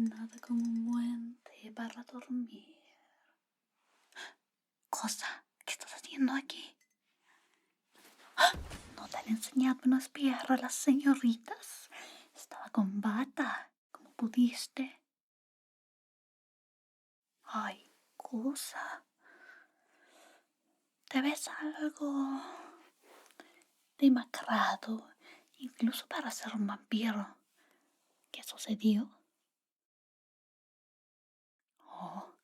Nada como un buen té para dormir. Cosa, ¿qué estás haciendo aquí? ¿No te han enseñado a no espiar a las señoritas? Estaba con bata. ¿Cómo pudiste? Ay, cosa. Te ves algo demacrado, incluso para ser un vampiro. ¿Qué sucedió? Oh,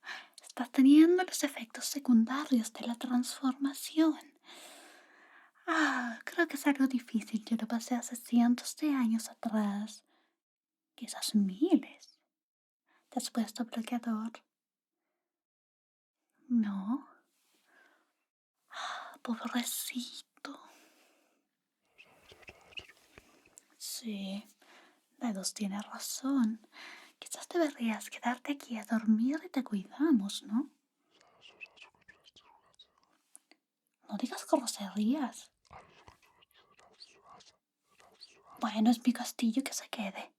estás teniendo los efectos secundarios de la transformación. Creo que es algo difícil. Yo lo pasé hace cientos de años atrás. Quizás miles. ¿Te has puesto bloqueador? No. Pobrecito. Sí, Dedos tiene razón. Quizás deberías quedarte aquí a dormir y te cuidamos, ¿no? No digas groserías. Bueno, es mi castillo, que se quede.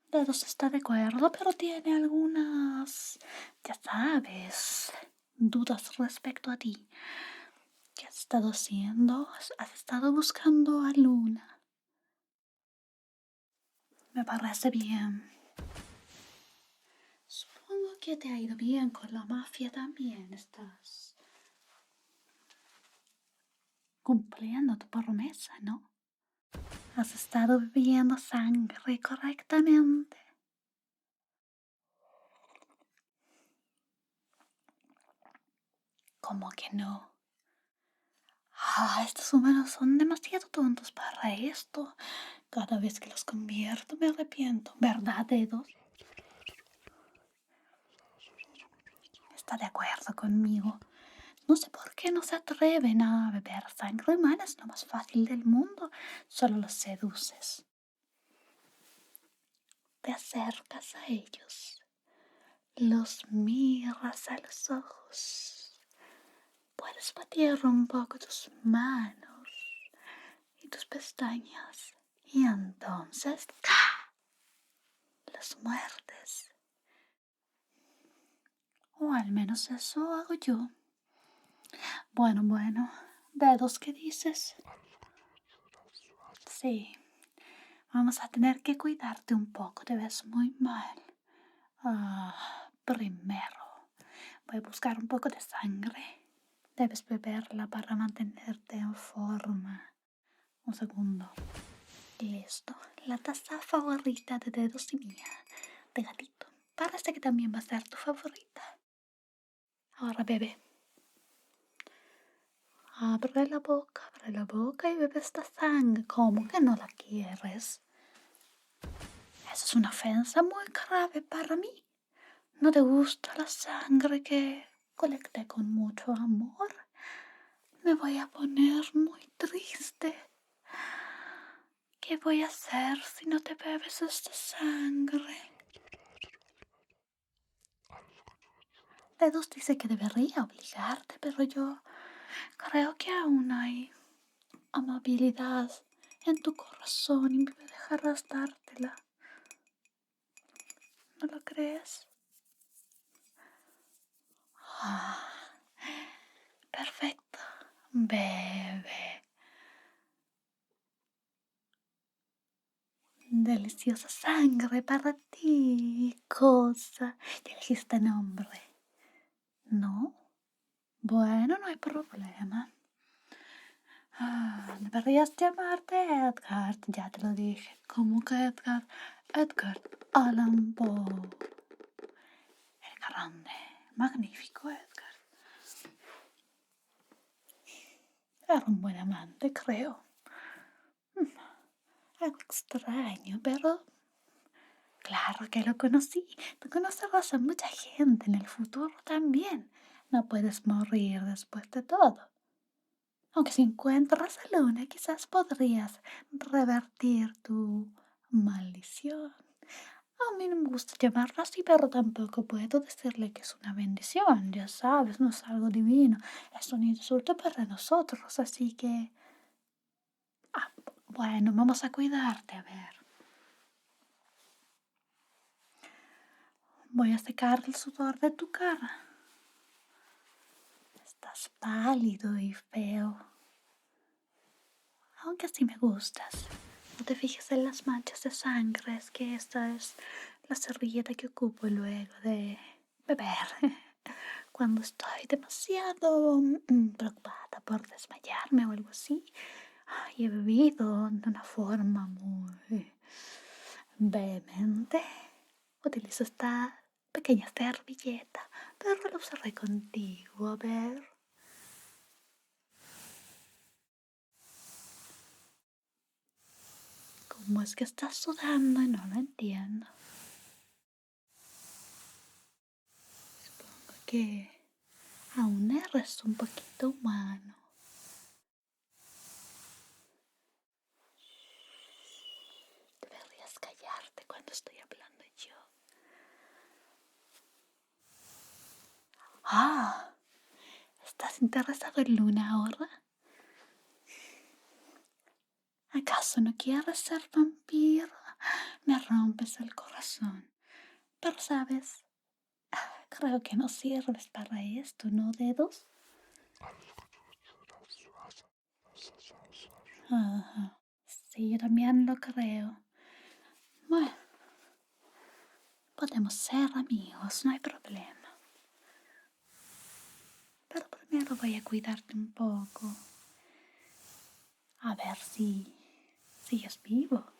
Dedos está de acuerdo, pero tiene algunas, ya sabes, dudas respecto a ti. ¿Qué has estado haciendo? ¿Has estado buscando a Luna? Me parece bien. Supongo que te ha ido bien con la mafia también. Estás cumpliendo tu promesa, ¿no? Has estado bebiendo sangre correctamente. ¿Cómo que no? Estos humanos son demasiado tontos para esto. Cada vez que los convierto me arrepiento, ¿verdad, Dedos? Está de acuerdo conmigo. No sé por qué no se atreven a beber sangre humana. Es lo más fácil del mundo. Solo los seduces. Te acercas a ellos. Los miras a los ojos. Puedes batir un poco tus manos y tus pestañas. Y entonces los muerdes. O al menos eso hago yo. Bueno. Dedos, ¿qué dices? Sí, vamos a tener que cuidarte un poco. Te ves muy mal. Primero, voy a buscar un poco de sangre. Debes beberla para mantenerte en forma. Un segundo. Listo. La taza favorita de Dedos y mía, de gatito. Parece que también va a ser tu favorita. Ahora bebe. Abre la boca y bebe esta sangre. ¿Cómo que no la quieres? Eso es una ofensa muy grave para mí. ¿No te gusta la sangre que colecté con mucho amor? Me voy a poner muy triste. ¿Qué voy a hacer si no te bebes esta sangre? Dedos dice que debería obligarte, pero yo creo que aún hay amabilidad en tu corazón y me dejarás dártela. ¿No lo crees? Ah, perfecto. Bebe. Deliciosa sangre para ti, cosa. Ya dijiste nombre. ¿No? Bueno, no hay problema. Deberías llamarte Edgar, ya te lo dije. ¿Cómo que Edgar? Edgar Allan Poe. El grande, magnífico Edgar. Era un buen amante, creo. Algo extraño, pero claro que lo conocí. Tú conocerás a mucha gente en el futuro también. No puedes morir después de todo. Aunque si encuentras a Luna, quizás podrías revertir tu maldición. A mí no me gusta llamarla así, pero tampoco puedo decirle que es una bendición. Ya sabes, no es algo divino. Es un insulto para nosotros, así que... bueno, vamos a cuidarte, a ver. Voy a secar el sudor de tu cara. Estás pálido y feo. Aunque sí me gustas. No te fijes en las manchas de sangre, es que esta es la servilleta que ocupo luego de beber. Cuando estoy demasiado preocupada por desmayarme o algo así. Y he bebido de una forma muy vehemente. Utilizo esta pequeña servilleta, pero lo usaré contigo. A ver. ¿Cómo es que estás sudando? Y no lo entiendo. Supongo que aún eres un poquito humano. Deberías callarte cuando estoy hablando yo. Ah, ¿estás interesado en Luna ahora? ¿Acaso no quieres ser vampiro? Me rompes el corazón. Pero sabes, creo que no sirves para esto, ¿no, dedos? Ajá. Sí, yo también lo creo. Bueno, podemos ser amigos, no hay problema. Pero primero voy a cuidarte un poco. A ver si sigues vivo.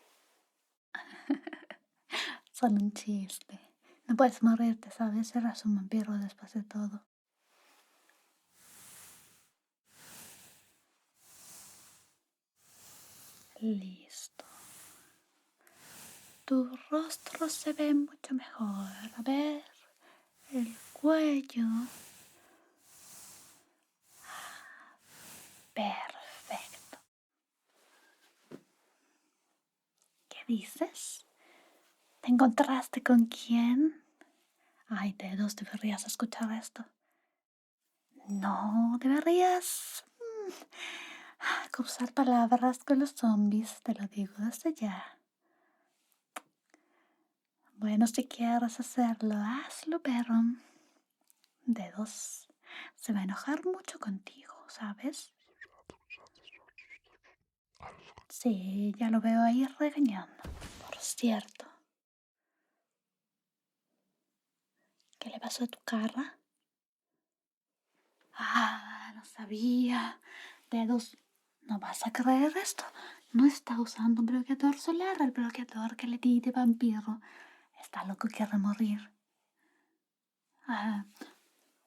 Solo un chiste. No puedes morirte, ¿sabes? Eras un vampiro después de todo. Listo. Tu rostro se ve mucho mejor. A ver, el cuello. Perfecto. ¿Qué dices? ¿Te encontraste con quién? Ay, dedos, deberías escuchar esto. No, deberías cruzar palabras con los zombies, te lo digo desde ya. Bueno, si quieres hacerlo, hazlo, pero dedos se va a enojar mucho contigo, ¿sabes? Sí, ya lo veo ahí regañando. Por cierto, ¿qué le pasó a tu cara? Ah, no sabía. Dedos, no vas a creer esto. No está usando un bloqueador solar, el bloqueador que le di de vampiro. Está loco, quiere morir. Ah,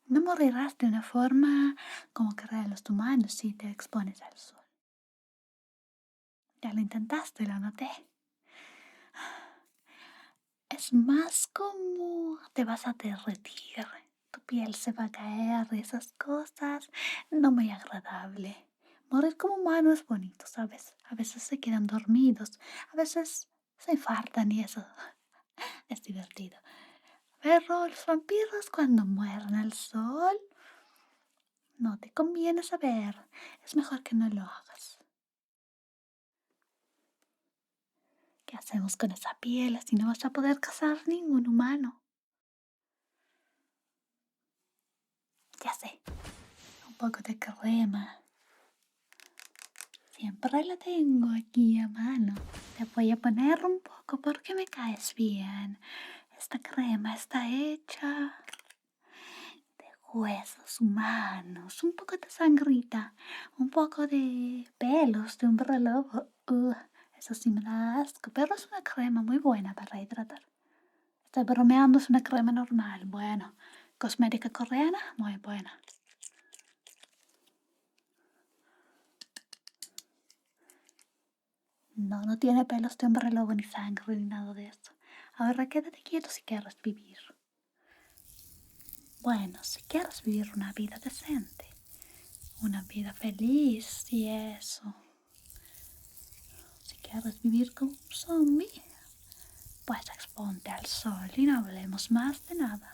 no morirás de una forma como creen los humanos si te expones al sol. Ya lo intentaste, lo noté. Es más como te vas a derretir, tu piel se va a caer y esas cosas. No muy agradable. Morir como humano es bonito, ¿sabes? A veces se quedan dormidos, a veces se infartan y eso es divertido. Pero los vampiros cuando mueren al sol, no te conviene saber. Es mejor que no lo hagas. ¿Qué hacemos con esa piel si no vas a poder cazar ningún humano? Ya sé, un poco de crema. Siempre la tengo aquí a mano. Te voy a poner un poco porque me caes bien. Esta crema está hecha de huesos humanos, un poco de sangrita, un poco de pelos de un lobo. Eso sí me da asco, pero es una crema muy buena para hidratar. Estoy bromeando, es una crema normal. Bueno, cosmética coreana, muy buena. No, no tiene pelos de hombre lobo ni sangre ni nada de eso. Ahora quédate quieto si quieres vivir. Bueno, si quieres vivir una vida decente, una vida feliz y eso. Si quieres vivir como un zombie, pues exponte al sol y no hablemos más de nada.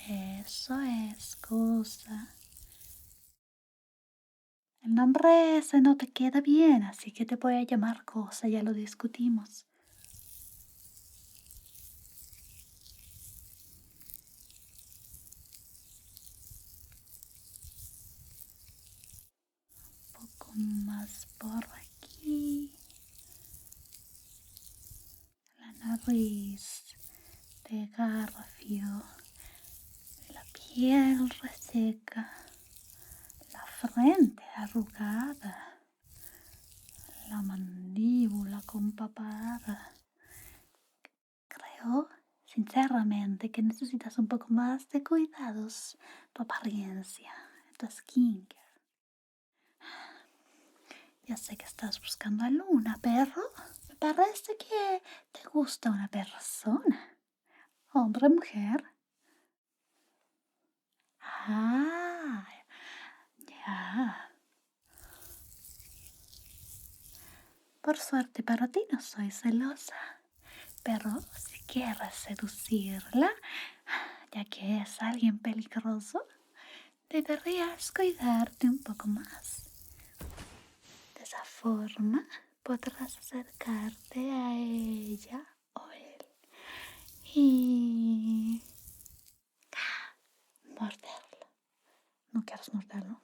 Eso es cosa. El nombre nombre ese no te queda bien, así que te voy a llamar cosa, ya lo discutimos. Un poco más por aquí. La nariz de garfio, la piel reseca, la frente arrugada, la mandíbula compapada. Creo, sinceramente, que necesitas un poco más de cuidados, tu apariencia, tu skincare. Ya sé que estás buscando a Luna, perro. Me parece que te gusta una persona. Hombre, mujer. Ah, ya. Por suerte para ti no soy celosa. Pero si quieres seducirla, ya que es alguien peligroso, deberías cuidarte un poco más. De esa forma podrás acercarte a ella o él y morderlo. ¿No quieres morderlo?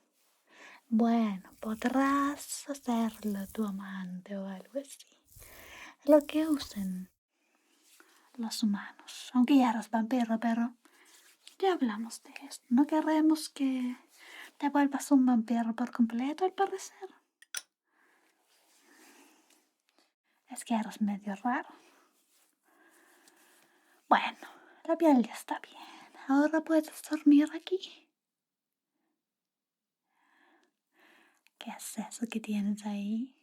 Bueno, podrás hacerlo tu amante o algo así. Lo que usen los humanos. Aunque ya eres vampiro, pero ya hablamos de esto. No queremos que te vuelvas un vampiro por completo, al parecer. Es que eres medio raro. Bueno, la piel ya está bien. Ahora puedes dormir aquí. ¿Qué es eso que tienes ahí?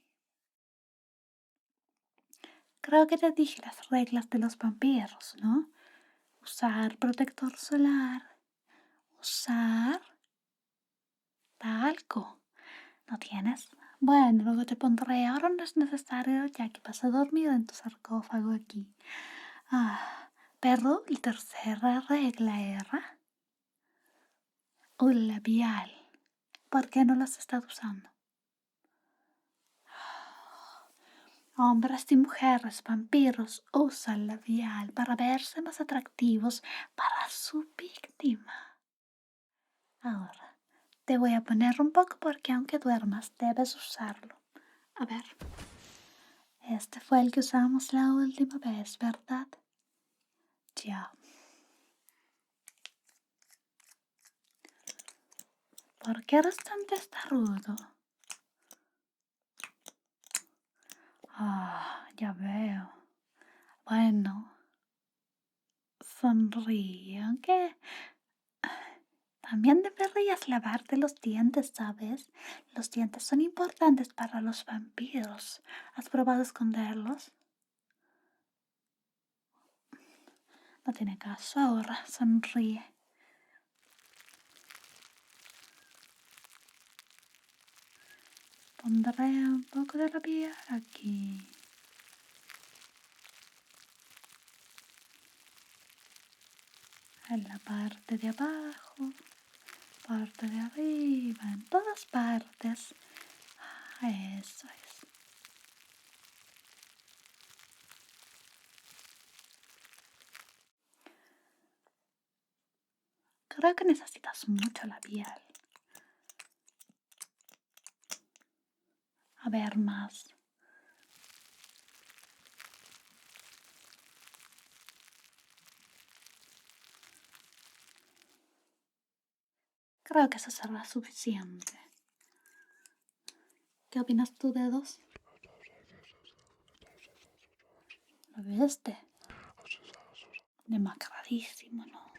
Creo que te dije las reglas de los vampiros, ¿no? Usar protector solar. Usar talco. ¿No tienes? Bueno, luego te pondré. Ahora no es necesario ya que vas a dormir en tu sarcófago aquí. Pero la tercera regla era un labial. ¿Por qué no lo has estado usando? Hombres y mujeres vampiros usan labial para verse más atractivos para su víctima. Ahora, te voy a poner un poco porque aunque duermas debes usarlo. A ver, este fue el que usamos la última vez, ¿verdad? Ya. ¿Por qué eres tan testarudo? Ya veo. Bueno, sonríe, aunque también deberías lavarte los dientes, ¿sabes? Los dientes son importantes para los vampiros. ¿Has probado esconderlos? No tiene caso ahora, sonríe. Pondré un poco de labial aquí. En la parte de abajo, parte de arriba, en todas partes. Eso es. Creo que necesitas mucho labial. A ver más. Creo que eso será suficiente. ¿Qué opinas tú, dedos? ¿Lo viste? Demacradísimo, ¿no?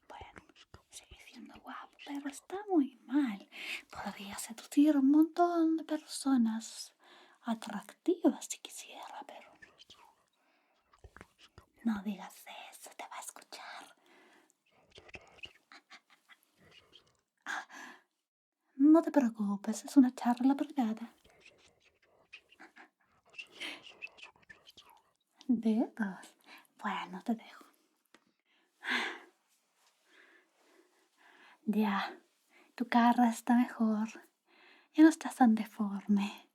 Bueno, sigue siendo guapo, pero está muy mal. Podría seducir a un montón de personas atractivas si quisiera, pero no digas eso, te va a escuchar. No te preocupes, es una charla privada. Dedos. Bueno, te dejo. Ya, tu cara está mejor. Ya no estás tan deforme.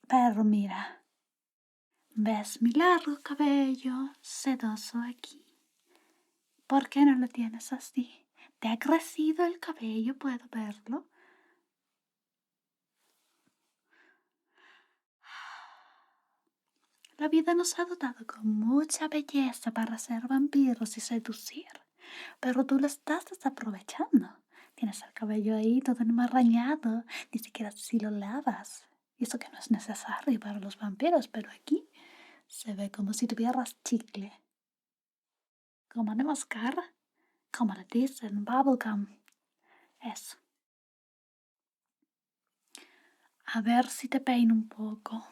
Pero mira, ¿ves mi largo cabello sedoso aquí? ¿Por qué no lo tienes así? ¿Te ha crecido el cabello? ¿Puedo verlo? La vida nos ha dotado con mucha belleza para ser vampiros y seducir, pero tú lo estás desaprovechando. Tienes el cabello ahí todo enmarañado, ni siquiera si lo lavas. Y eso que no es necesario para los vampiros, pero aquí se ve como si tuvieras chicle. Como de mascar, como le dicen, bubblegum. Eso. A ver si te peino un poco.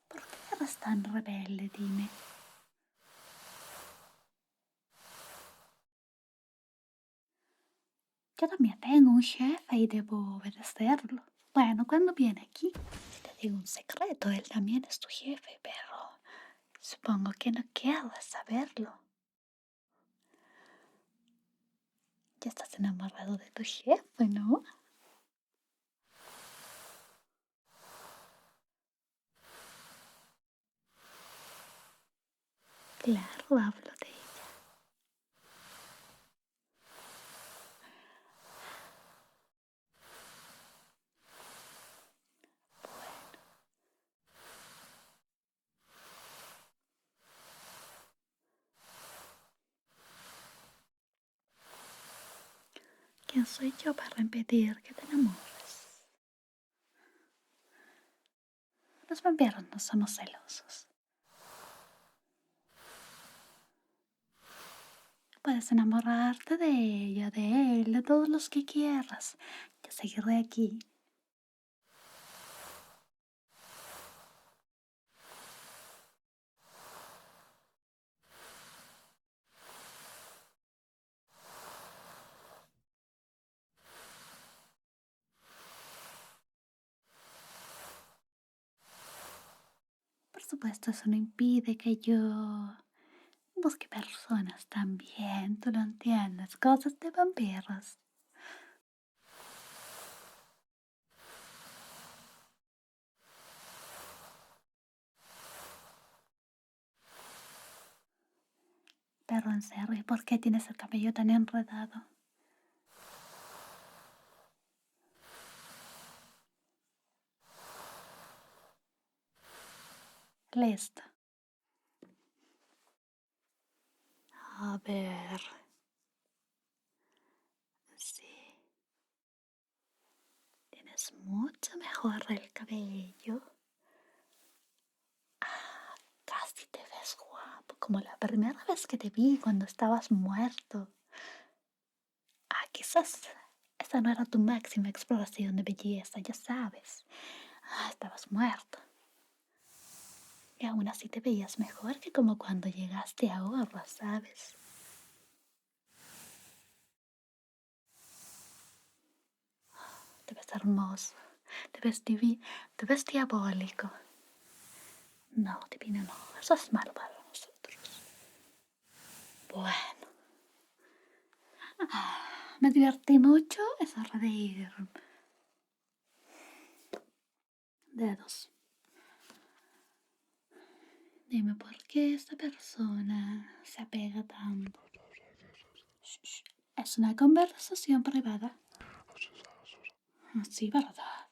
¿Por qué eres tan rebelde, dime? Yo también tengo un jefe y debo obedecerlo. Bueno, cuando viene aquí, si te digo un secreto, él también es tu jefe, pero supongo que no quieres saberlo. Ya estás enamorado de tu jefe, ¿no? Claro, hablo de ella. ¿Quién soy yo para impedir que te enamores? Los vampiros no somos celosos. Puedes enamorarte de ella, de él, de todos los que quieras. Yo seguiré aquí. Por supuesto, eso no impide que yo busque personas también, tú lo entiendes, cosas de vampiros. Pero en serio, ¿por qué tienes el cabello tan enredado? Listo. A ver. Sí, tienes mucho mejor el cabello. Casi te ves guapo, como la primera vez que te vi cuando estabas muerto. Quizás esa no era tu máxima exploración de belleza, ya sabes. Estabas muerto. Y aún así te veías mejor que como cuando llegaste ahora, ¿sabes? Te ves hermoso, te ves diabólico. No, divino, no, eso es malo para nosotros. Bueno, me divertí mucho, es hora de ir. Dedos. Dime por qué esta persona se apega tanto. Shh, shh. Es una conversación privada. Sí, ¿verdad?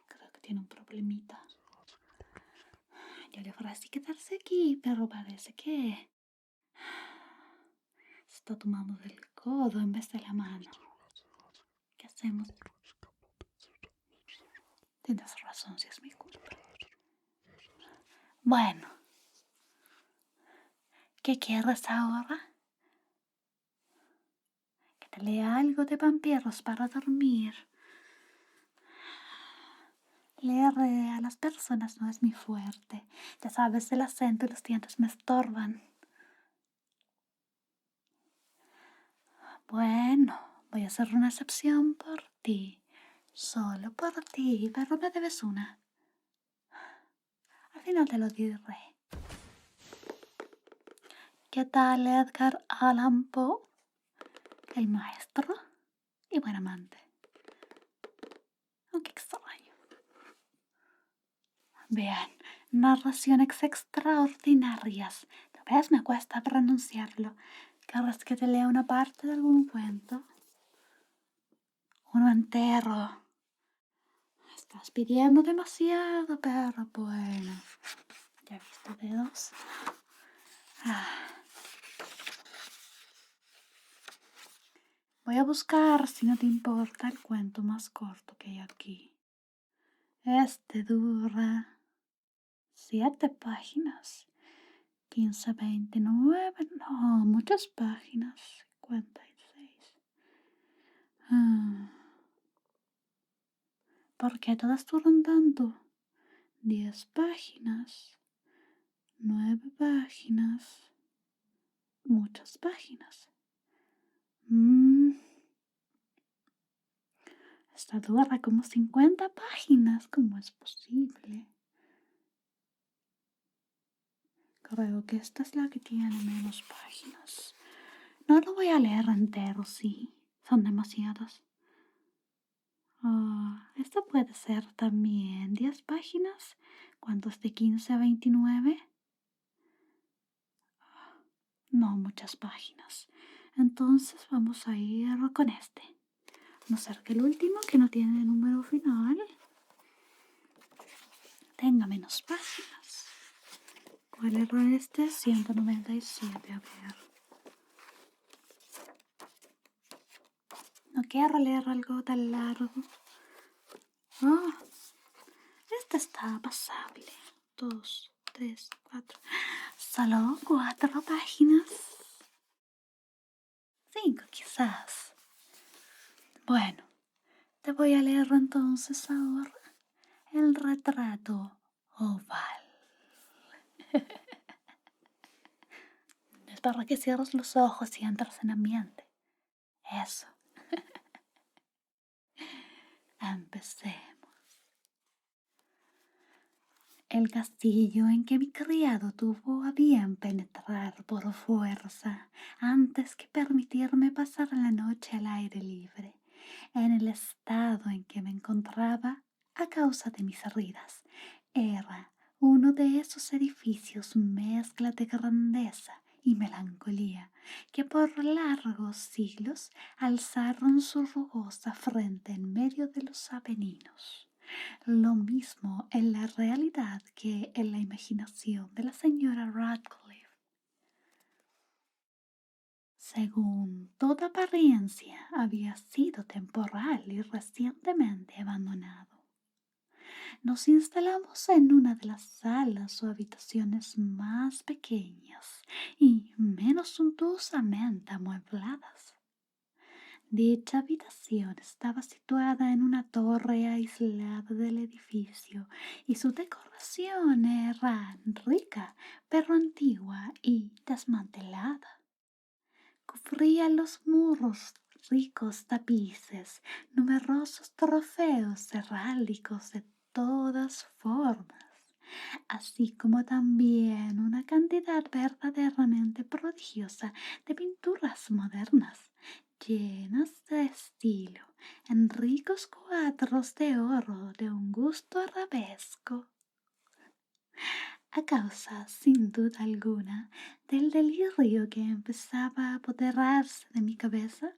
Creo que tiene un problemita. Yo le ofrecí quedarse aquí, pero parece que se está tomando del codo en vez de la mano. ¿Qué hacemos? Tienes razón, si es mi culpa. Bueno, ¿qué quieres ahora? Que te lea algo de vampiros para dormir. Leer a las personas no es mi fuerte. Ya sabes, el acento y los dientes me estorban. Bueno, voy a hacer una excepción por ti. Solo por ti, pero me debes una. Al final te lo diré. ¿Qué tal Edgar Allan Poe? El maestro y buen amante. Aunque extraño. Vean, narraciones extraordinarias. A veces me cuesta pronunciarlo. Cada vez que te leo una parte de algún cuento, uno entero. Estás pidiendo demasiado, pero bueno. Ya he visto dedos. Ah. Voy a buscar, si no te importa, el cuento más corto que hay aquí. Este dura 7 páginas. 1529, no, muchas páginas. 56. Ah, ¿por qué todas duran tanto? 10 páginas. 9 páginas. Muchas páginas. Esta dura como 50 páginas. ¿Cómo es posible? Creo que esta es la que tiene menos páginas. No lo voy a leer entero, sí. Son demasiadas. Esta puede ser también 10 páginas. ¿Cuántos de 15 a 29? No muchas páginas. Entonces vamos a ir con este. A no ser que el último, que no tiene número final, tenga menos páginas. ¿Cuál era este? 197, a ver. No quiero leer algo tan largo. Este está pasable. 2, 3, 4. Solo 4 páginas. 5 quizás. Bueno, te voy a leer entonces ahora el retrato oval. Es para que cierres los ojos y entres en ambiente. Eso. Empecemos. El castillo en que mi criado tuvo a bien penetrar por fuerza antes que permitirme pasar la noche al aire libre, en el estado en que me encontraba a causa de mis heridas, era uno de esos edificios mezcla de grandeza y melancolía que por largos siglos alzaron su rugosa frente en medio de los Apeninos. Lo mismo en la realidad que en la imaginación de la señora Radcliffe. Según toda apariencia, había sido temporal y recientemente abandonado. Nos instalamos en una de las salas o habitaciones más pequeñas y menos suntuosamente amuebladas. Dicha habitación estaba situada en una torre aislada del edificio y su decoración era rica, pero antigua y desmantelada. Cubría los muros ricos tapices, numerosos trofeos heráldicos de todas formas, así como también una cantidad verdaderamente prodigiosa de pinturas modernas, llenas de estilo, en ricos cuadros de oro de un gusto arabesco. A causa, sin duda alguna, del delirio que empezaba a apoderarse de mi cabeza,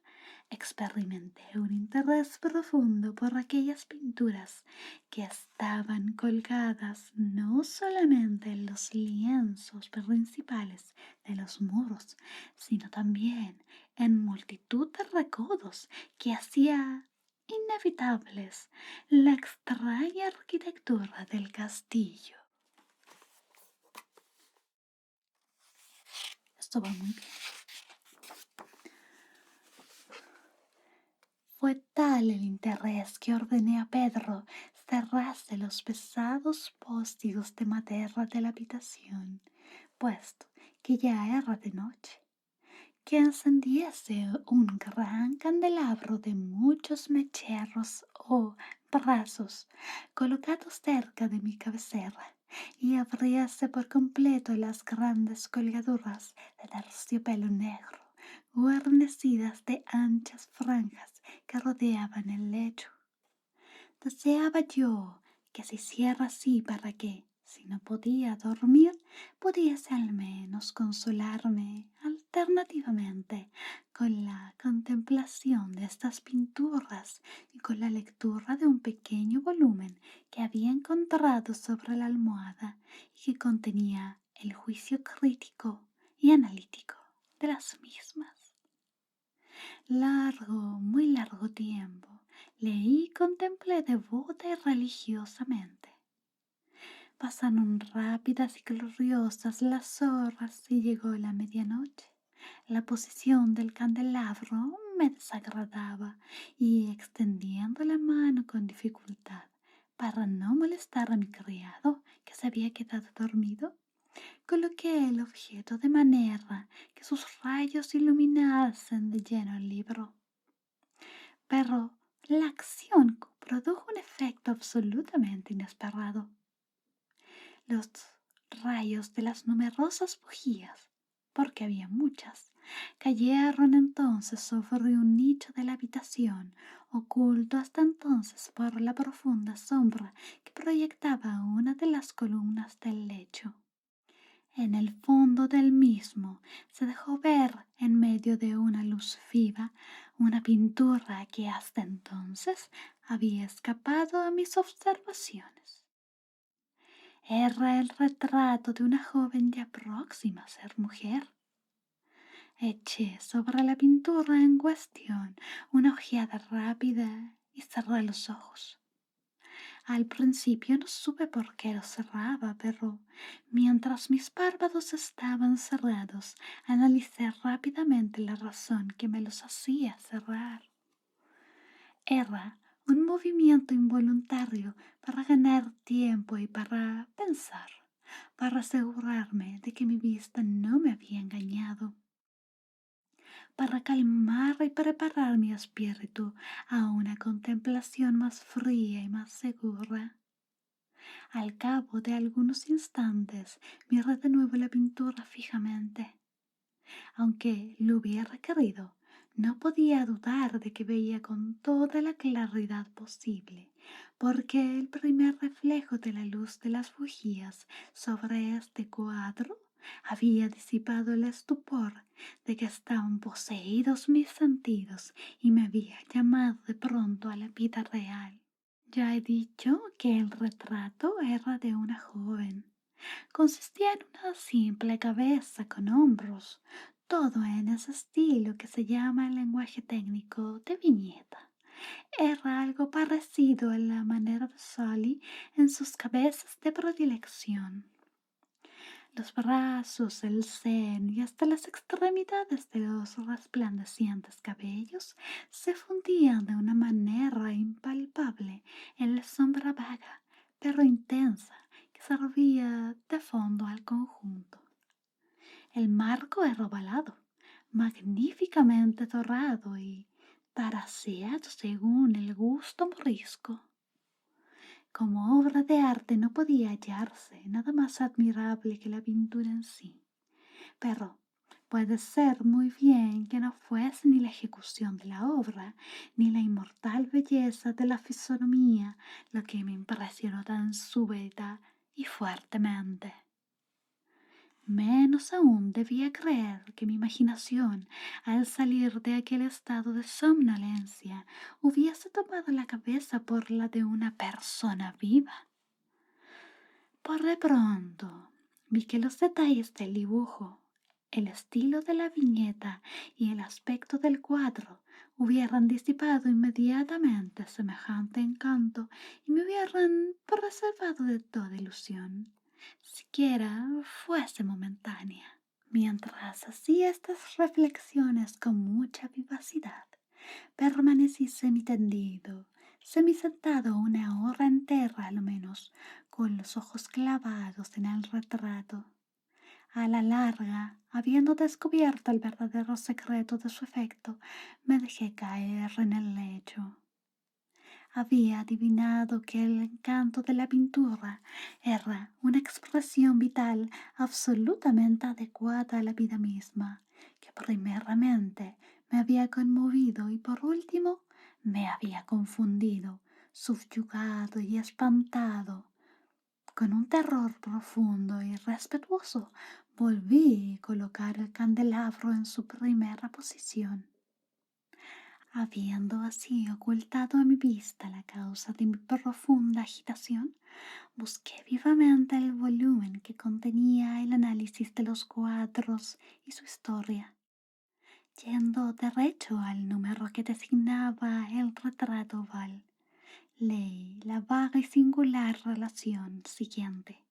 experimenté un interés profundo por aquellas pinturas que estaban colgadas no solamente en los lienzos principales de los muros, sino también en multitud de recodos que hacía inevitables la extraña arquitectura del castillo. Esto va muy bien. Fue tal el interés que ordené a Pedro cerrase los pesados postigos de madera de la habitación, puesto que ya era de noche, que encendiese un gran candelabro de muchos mecheros o brazos colocados cerca de mi cabecera, y abríase por completo las grandes colgaduras de terciopelo negro, guarnecidas de anchas franjas que rodeaban el lecho. Deseaba yo que se hiciera así para que, si no podía dormir, pudiese al menos consolarme alternativamente con la contemplación de estas pinturas y con la lectura de un pequeño volumen que había encontrado sobre la almohada y que contenía el juicio crítico y analítico de las mismas. Largo, muy largo tiempo, leí y contemplé devota y religiosamente. Pasaron rápidas y gloriosas las horas y llegó la medianoche. La posición del candelabro me desagradaba y extendiendo la mano con dificultad para no molestar a mi criado que se había quedado dormido, coloqué el objeto de manera que sus rayos iluminasen de lleno el libro. Pero la acción produjo un efecto absolutamente inesperado. Los rayos de las numerosas bujías, porque había muchas, cayeron entonces sobre un nicho de la habitación, oculto hasta entonces por la profunda sombra que proyectaba una de las columnas del lecho. En el fondo del mismo se dejó ver en medio de una luz viva una pintura que hasta entonces había escapado a mis observaciones. Era el retrato de una joven ya próxima a ser mujer. Eché sobre la pintura en cuestión una ojeada rápida y cerré los ojos. Al principio no supe por qué los cerraba, pero mientras mis párpados estaban cerrados, analicé rápidamente la razón que me los hacía cerrar. Era un movimiento involuntario para ganar tiempo y para pensar, para asegurarme de que mi vista no me había engañado, para calmar y preparar mi espíritu a una contemplación más fría y más segura. Al cabo de algunos instantes miré de nuevo la pintura fijamente. Aunque lo hubiera querido, no podía dudar de que veía con toda la claridad posible, porque el primer reflejo de la luz de las bujías sobre este cuadro había disipado el estupor de que estaban poseídos mis sentidos y me había llamado de pronto a la vida real. Ya he dicho que el retrato era de una joven. Consistía en una simple cabeza con hombros, todo en ese estilo que se llama en lenguaje técnico de viñeta. Era algo parecido a la manera de Sully en sus cabezas de predilección. Los brazos, el seno y hasta las extremidades de los resplandecientes cabellos se fundían de una manera impalpable en la sombra vaga pero intensa que servía de fondo al conjunto. El marco era ovalado, magníficamente dorado y taraseado según el gusto morisco. Como obra de arte no podía hallarse nada más admirable que la pintura en sí, pero puede ser muy bien que no fuese ni la ejecución de la obra, ni la inmortal belleza de la fisonomía lo que me impresionó tan súbita y fuertemente. Menos aún debía creer que mi imaginación, al salir de aquel estado de somnolencia, hubiese tomado la cabeza por la de una persona viva. Por de pronto vi que los detalles del dibujo, el estilo de la viñeta y el aspecto del cuadro hubieran disipado inmediatamente semejante encanto y me hubieran preservado de toda ilusión, siquiera fuese momentánea. Mientras hacía estas reflexiones con mucha vivacidad, permanecí semitendido, semisentado una hora entera a lo menos, con los ojos clavados en el retrato. A la larga, habiendo descubierto el verdadero secreto de su efecto, me dejé caer en el lecho. Había adivinado que el encanto de la pintura era una expresión vital absolutamente adecuada a la vida misma, que primeramente me había conmovido y por último me había confundido, subyugado y espantado. Con un terror profundo y respetuoso volví a colocar el candelabro en su primera posición. Habiendo así ocultado a mi vista la causa de mi profunda agitación, busqué vivamente el volumen que contenía el análisis de los cuadros y su historia. Yendo derecho al número que designaba el retrato oval, leí la vaga y singular relación siguiente.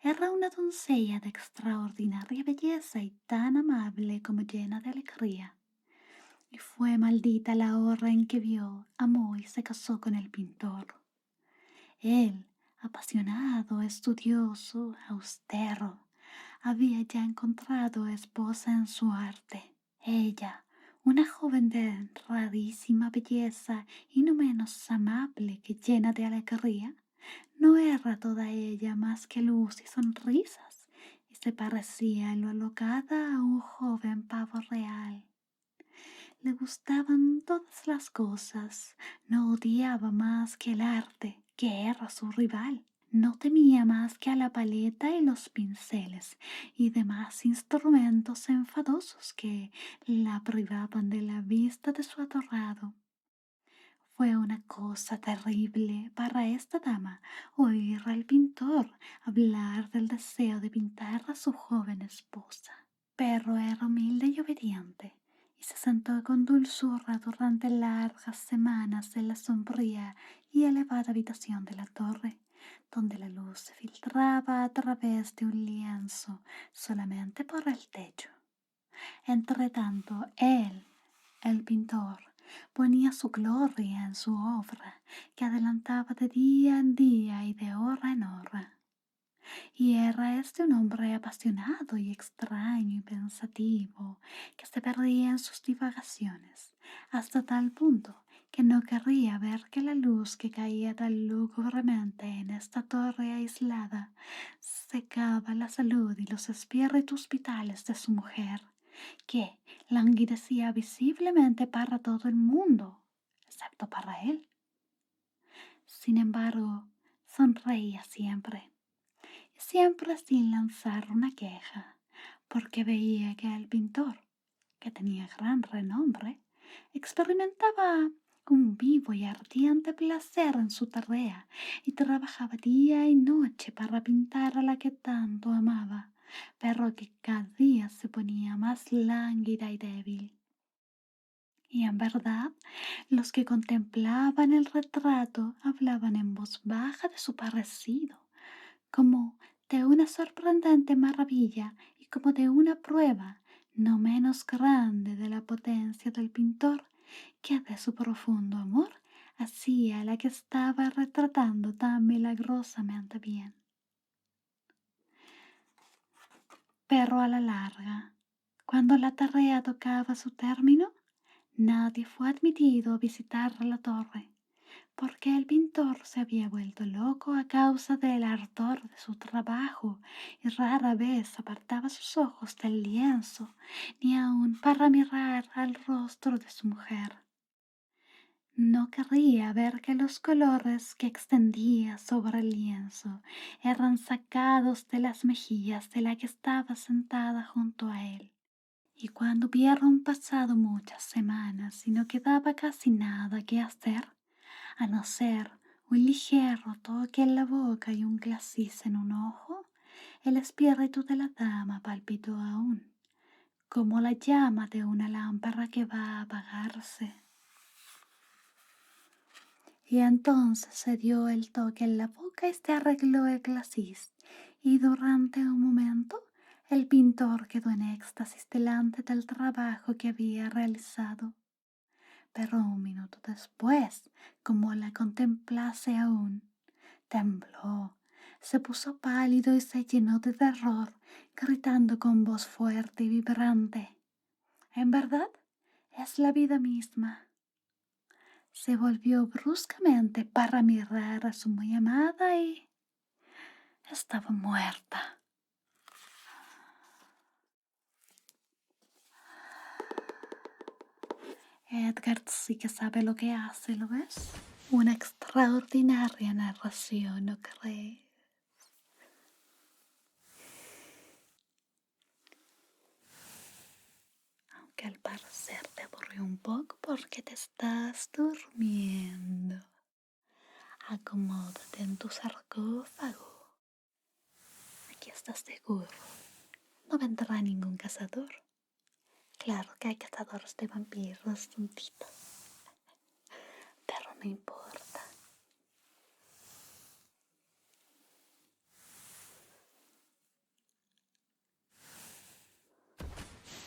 Era una doncella de extraordinaria belleza y tan amable como llena de alegría. Y fue maldita la hora en que vio, amó y se casó con el pintor. Él, apasionado, estudioso, austero, había ya encontrado esposa en su arte. Ella, una joven de rarísima belleza y no menos amable que llena de alegría, no era toda ella más que luz y sonrisas, y se parecía en lo alocada a un joven pavo real. Le gustaban todas las cosas, no odiaba más que el arte, que era su rival. No temía más que a la paleta y los pinceles y demás instrumentos enfadosos que la privaban de la vista de su adorado. Fue una cosa terrible para esta dama oír al pintor hablar del deseo de pintar a su joven esposa. Pero era humilde y obediente, y se sentó con dulzura durante largas semanas en la sombría y elevada habitación de la torre, donde la luz se filtraba a través de un lienzo solamente por el techo. Entretanto, él, el pintor, ponía su gloria en su obra, que adelantaba de día en día y de hora en hora. Y era este un hombre apasionado y extraño y pensativo, que se perdía en sus divagaciones, hasta tal punto que no querría ver que la luz que caía tan lúgubremente en esta torre aislada secaba la salud y los espíritus vitales de su mujer, que languidecía visiblemente para todo el mundo, excepto para él. Sin embargo, sonreía siempre sin lanzar una queja, porque veía que el pintor, que tenía gran renombre, experimentaba un vivo y ardiente placer en su tarea y trabajaba día y noche para pintar a la que tanto amaba, pero que cada día se ponía más lánguida y débil. Y en verdad, los que contemplaban el retrato hablaban en voz baja de su parecido, como de una sorprendente maravilla y como de una prueba no menos grande de la potencia del pintor que de su profundo amor hacia la que estaba retratando tan milagrosamente bien. Pero a la larga, cuando la tarea tocaba su término, nadie fue admitido a visitar la torre, porque el pintor se había vuelto loco a causa del ardor de su trabajo y rara vez apartaba sus ojos del lienzo, ni aun para mirar al rostro de su mujer. No querría ver que los colores que extendía sobre el lienzo eran sacados de las mejillas de la que estaba sentada junto a él. Y cuando hubieron pasado muchas semanas y no quedaba casi nada que hacer, a no ser un ligero toque en la boca y un glacis en un ojo, el espíritu de la dama palpitó aún, como la llama de una lámpara que va a apagarse. Y entonces se dio el toque en la boca y se arregló el glacis, y durante un momento el pintor quedó en éxtasis delante del trabajo que había realizado. Pero un minuto después, como la contemplase aún, tembló, se puso pálido y se llenó de terror, gritando con voz fuerte y vibrante: «En verdad, es la vida misma». Se volvió bruscamente para mirar a su muy amada y estaba muerta. Edgar sí que sabe lo que hace, ¿lo ves? Una extraordinaria narración, ¿no crees? Aunque al parecer te aburrió un poco porque te estás durmiendo. Acomódate en tu sarcófago. Aquí estás seguro. No vendrá ningún cazador. Claro que hay cazadores de vampiros, tontito. Pero no importa.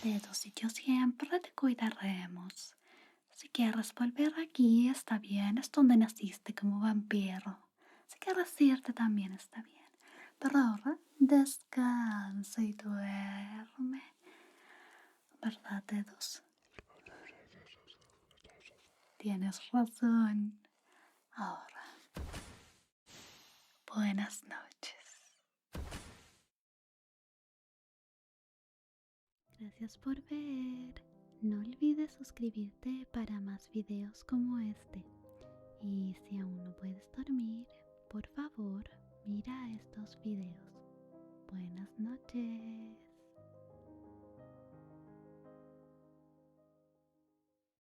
De tu sitio siempre te cuidaremos. Si quieres volver aquí, está bien. Es donde naciste como vampiro. Si quieres irte, también está bien. Pero ahora descansa y duerme. ¿Verdad, dedos? Tienes razón. Ahora, buenas noches. Gracias por ver. No olvides suscribirte para más videos como este. Y si aún no puedes dormir, por favor, mira estos videos. Buenas noches.